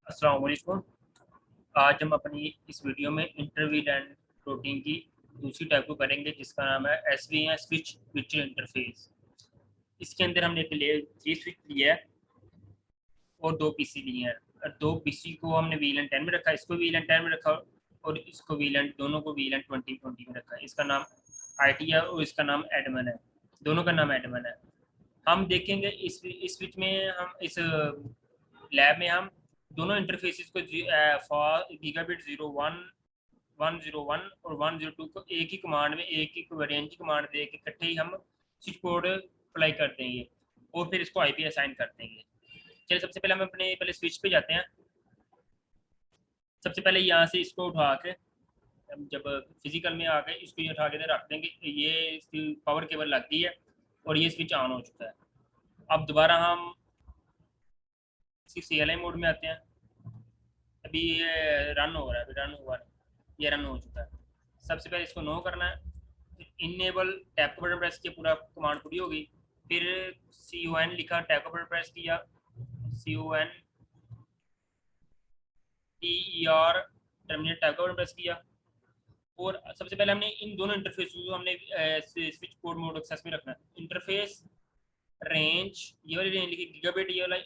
अस्सलाम वालेकुम। आज हम अपनी इस वीडियो में इंटरवील एंड प्रोटीन की दूसरी टाइप को करेंगे जिसका नाम है एसवी या स्विच स्विच इंटरफेस। इसके अंदर हमने एक लेयर 3 स्विच लिया है और दो पीसी लिए हैं। और दो पीसी को हमने VLAN 10 में रखा, इसको VLAN 10 में रखा और इसको VLAN दोनों को VLAN 20 में रखा है। इसका नाम IT है और इसका नाम एडमन है, दोनों का नाम एडमन है। हम देखेंगे इस स्विच में, हम इस लैब में हम दोनों इंटरफेसेस को गीगाबिट 101 और 102 को एक ही कमांड में, एक ही रेंज की कमांड दे के इकट्ठे ही हम स्विच कोड अप्लाई कर देंगे और फिर इसको IP असाइन कर देंगे। चलिए सबसे पहले हम अपने पहले स्विच पे जाते हैं। सबसे पहले यहाँ से इसको उठा के, जब फिजिकल में आ गए इसको ये उठा के रख देंगे। ये इसकी पावर केबल लग गई है और ये स्विच ऑन हो चुका है। अब दोबारा हम इसकी CLI मोड में आते हैं। अभी ये रन हो रहा है, अभी रन हुआ है, ये रन हो चुका है। सबसे पहले इसको नो करना है, इनेबल टैप का बटन प्रेस किया, पूरा कमांड पूरी होगी। फिर CON लिखा, टैप का बटन प्रेस किया, CON TER टर्मिनेट टैप का बटन प्रेस किया। और सबसे पहले हमने इन दोनों इंटरफेस को हमने स्विच कोड मोड एक्सेस में रखना है। इंटरफेस रेंज, ये वाली रेंज लिखी, गीगाबिट, ये वाला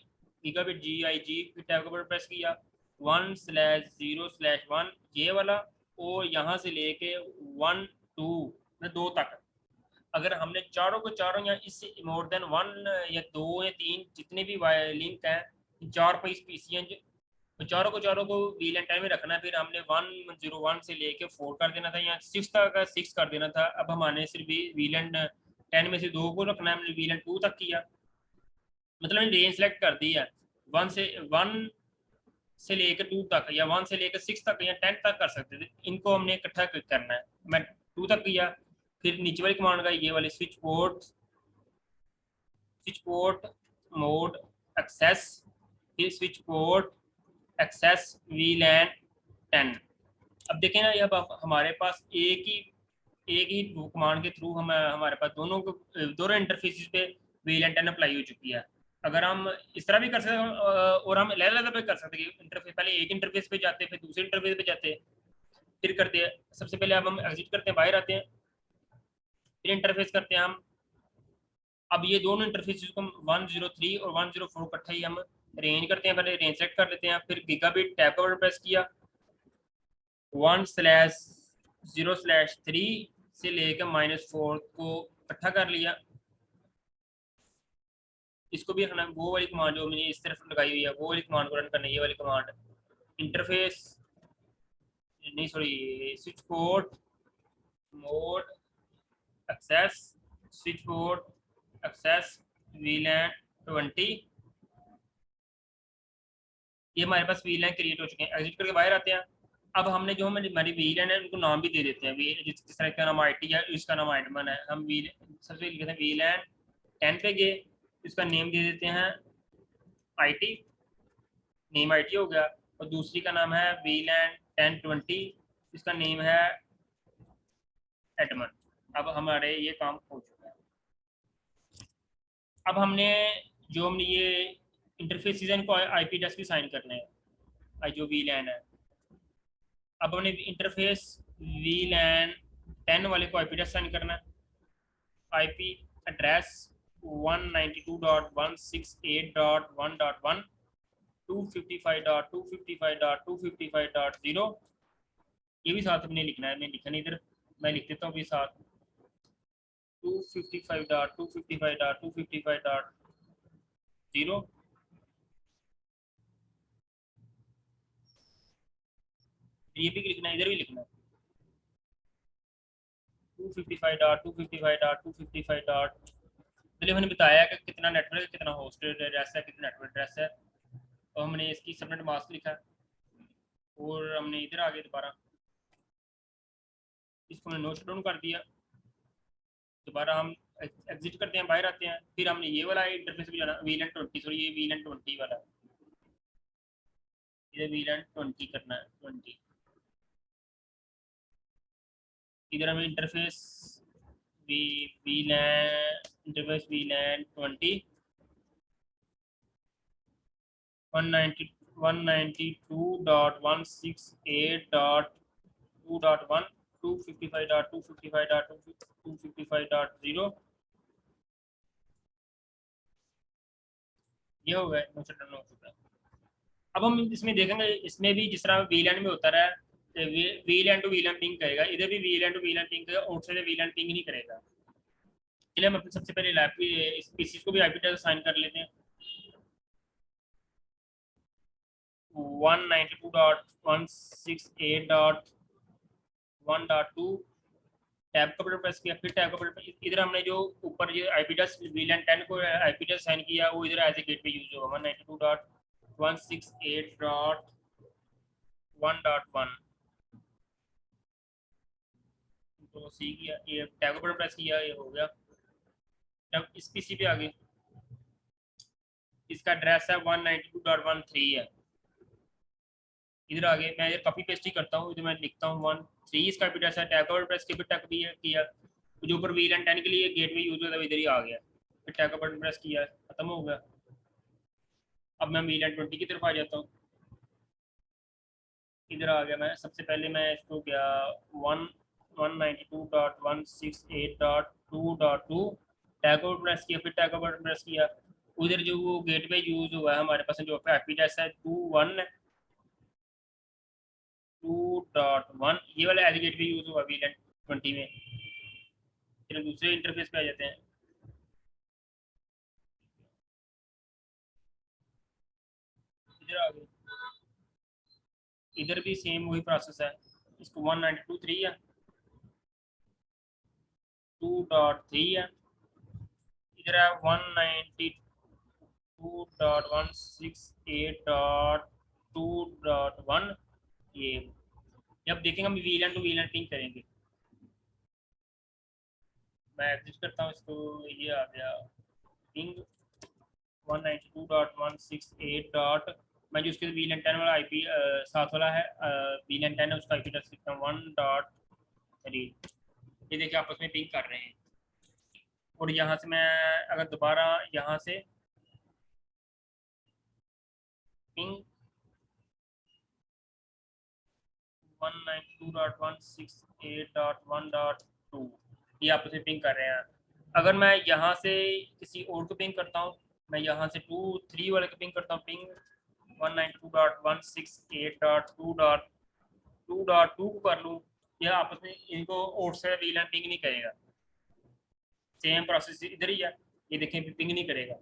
गीगाबिट GIG, फिर टैब का बटन प्रेस किया 1/0/1 ये वाला, और यहाँ से लेके 1 2 2 तक। अगर हमने चारों को चारों या इससे मोर देन 1 या 2 या 3 जितने भी लिंक हैं, चार पीसी हैं, चारों को VLAN 10 में रखना है। फिर हमने 101 से लेके 4 कर देना था, या 6 तक 6 कर देना था। अब हमने सिर्फ VLAN 10 में से 2 को रखना है, हमने VLAN 2 तक किया। मतलब रेंज सेलेक्ट कर दी है 1 से लेकर 2 तक, या 1 से लेकर 6 तक, या 10 तक कर सकते थे। इनको हमने इकट्ठा करना है। मैं 2 तक किया। फिर नीचे वाली कमांड का ये वाली स्विच पोर्ट मोड एक्सेस, फिर स्विच पोर्ट एक्सेस VLAN 10। अब देखें ना, ये हमारे पास एक ही कमांड के थ्रू हमारे पास दोनों इंटरफेसिस पे VLAN 10 अप्लाई हो चुकी है। अगर हम इस तरह भी कर सकते हैं और हम अलग पे कर सकते हैं। इंटरफेस पहले एक इंटरफेस पे जाते, फिर दूसरे इंटरफेस पे जाते, फिर करते हैं। सबसे पहले अब हम एग्जिट करते हैं, बाहर आते हैं, फिर इंटरफेस करते हैं हम। अब ये दोनों इंटरफेस को 103 और 104 इकट्ठा ही हम रेंज करते हैं। पहले रेंज सेलेक्ट कर लेते हैं, फिर गीगाबिट टैब का बटन प्रेस किया, 1/0/3 से लेकर -4 को इकट्ठा कर लिया। इसको भी रखना, वो वाली कमांड जो मैंने इस तरफ लगाई हुई है वो वाली कमांड को रन करना है, ये वाली कमांड। इंटरफेस नहीं, sorry, switch port mode access, switch port access VLAN 20। ये हमारे पास VLAN क्रिएट हो चुके हैं। एग्जिट करके बाहर आते हैं। अब हमने जो हमारी VLAN है उनको नाम भी दे देते हैं। जिस तरह का नाम IT है, इसका नाम एडमन है। हम सबसे लिखते हैं VLAN 10 पे गए, इसका नेम दे देते हैं IT, नेम IT हो गया। और दूसरी का नाम है VLAN 1020, इसका नेम है एडमन। अब हमारे ये काम हो चुका है। अब हमने ये इंटरफेस को IP एड्रेस भी साइन करने हैं, जो VLAN है। अब हमने इंटरफेस VLAN 10 वाले को IP एड्रेस साइन करना है। IP एड्रेस 192.168.1.1 255.255.255.0, ये भी साथ में लिखना है। मैं लिखा नहीं इधर, मैं लिख देता हूँ भी साथ 255.255.255.0। ये भी लिखना है, इधर भी लिखना है 255.255.255. पहले मैंने बताया कि कितना नेटवर्क है, कितना होस्ट एड्रेस है, कितना नेटवर्क एड्रेस है। तो हमने इसकी सबनेट मास्क लिखा और हमने इधर आगे दोबारा इसको हमने नोट डाउन कर दिया। दोबारा हम एग्जिट करते हैं, बाहर आते हैं। फिर हमने ये वाला इंटरफेस भी जाना, VLAN 20, सॉरी ये VLAN 20 वाला, इधर VLAN 20 करना है, 20। इधर हमें इंटरफेस VLAN 20 192 192.168.2.1 255.255.255.0 ये हो गया, नोट डन हो चुका है। अब हम इसमें देखेंगे, इसमें भी जिस तरह वीलैन में होता रहा वीलैन टू वीलैन पिंग करेगा, इधर भी वीलैन टू वीलैन पिंग करेगा, आउटसाइड से वीलैन पिंग नहीं करेगा। चलिए हम अपने सबसे पहले लैब इस पीसी को भी आईपी एड्रेस असाइन कर लेते हैं। 192.168.1.2 टैब का बटन प्रेस किया, फिर टैब का बटन, इधर हमने जो ऊपर ये आईपी एड्रेस वीलैन 10 को आईपी एड्रेस असाइन किया वो इधर एज ए गेट पे यूज होगा 192.168.1.1 तो सी किया, ये टैब का बटन प्रेस किया, ये हो गया। अब इस पीसी पे आगे इसका एड्रेस है 192.13 है। इधर आगे मैं इधर कॉपी पेस्ट ही करता हूँ, इधर मैं लिखता हूँ 13 इसका एड्रेस है, टैब का बटन प्रेस किया, फिर टैब भी किया, जो ऊपर वीलैन 10 के लिए गेट पे यूज होता है इधर ही आ गया, फिर टैब का बटन प्रेस किया, खत्म हो गया। अब मैं वीलैन 20 की तरफ आ जाता हूँ, इधर आ गया। मैं सबसे पहले मैं इसको गया 192.168.2.2 टैग का बटन प्रेस किया, फिर टैग का बटन प्रेस किया, उधर जो वो गेट पे यूज हुआ है हमारे पास जो आई पी एड्रेस है 2.1 ये वाला एज गेट पे यूज हुआ वीलैन 20 में। फिर दूसरे इंटरफेस पे आ जाते हैं, इधर आ गए, इधर भी सेम वही प्रोसेस है, इसको 192.3 है, 2.3 है, इधर है 192.168.2.1 ये। जब देखेंगे हम वीलैन टू वीलैन पिंग करेंगे, मैं एग्जिट करता हूँ इसको, ये आ गया पिंग 192.168 डॉट, मैं जो उसके वीलैन 10 वाला आईपी साथ वाला है वीलैन 10 है उसका आईपी एड्रेस लिखता हूँ 1.3। ये देखिए आपस में पिंग कर रहे हैं। और यहाँ से मैं अगर दोबारा यहाँ से पिंग 192.168.1.2 ये आपस में पिंग कर रहे हैं। अगर मैं यहाँ से किसी और को पिंग करता हूँ, मैं यहाँ से 2.3 वाले को पिंग करता हूँ, पिंग 192.168.2.2 को कर लूँ, यह आपस में इनको और से वीलैन पिंग नहीं करेगा, सेम प्रोसेस इधर ही है, ये देखें पिंग नहीं करेगा।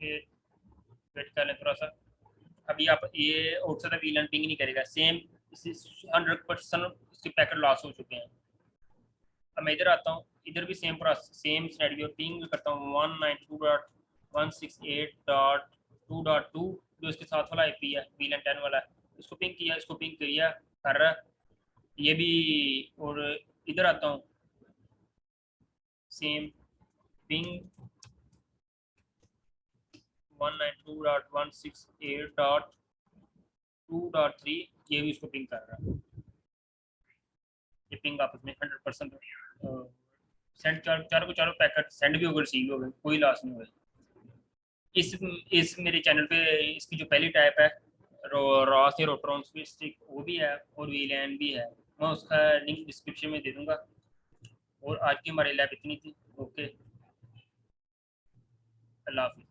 वेट कर लें थोड़ा सा, अभी आप ये आउटसाइड वीलन पिंग नहीं करेगा, सेम 100% इसके पैकेट लॉस हो चुके हैं। अब मैं इधर आता हूँ, इधर भी same process same scenario, ping करता हूँ 192.168.2.2 जो इसके साथ वाला आईपी है वीलन 10 वाला है, इसको पिंग किया, इसको पिंग किया, कर रहा ये भी। और इधर आता हूँ, सेम पिंग 192.168.2.3 ये भी इसको पिंग कर रहा है। ये पिंग आपस में 100% सेंड, चारों को चारों पैकेट सेंड भी हो गए, रिसीव भी हो गए, कोई लॉस नहीं हुआ। इस मेरे चैनल पे इसकी जो पहली टाइप है रॉस या रोटरॉन स्टिक वो भी है और वीलैन भी है, मैं उसका लिंक डिस्क्रिप्शन में दे दूंगा। और आज की हमारी लैब इतनी थी, ओके, अल्लाह हाफिज़।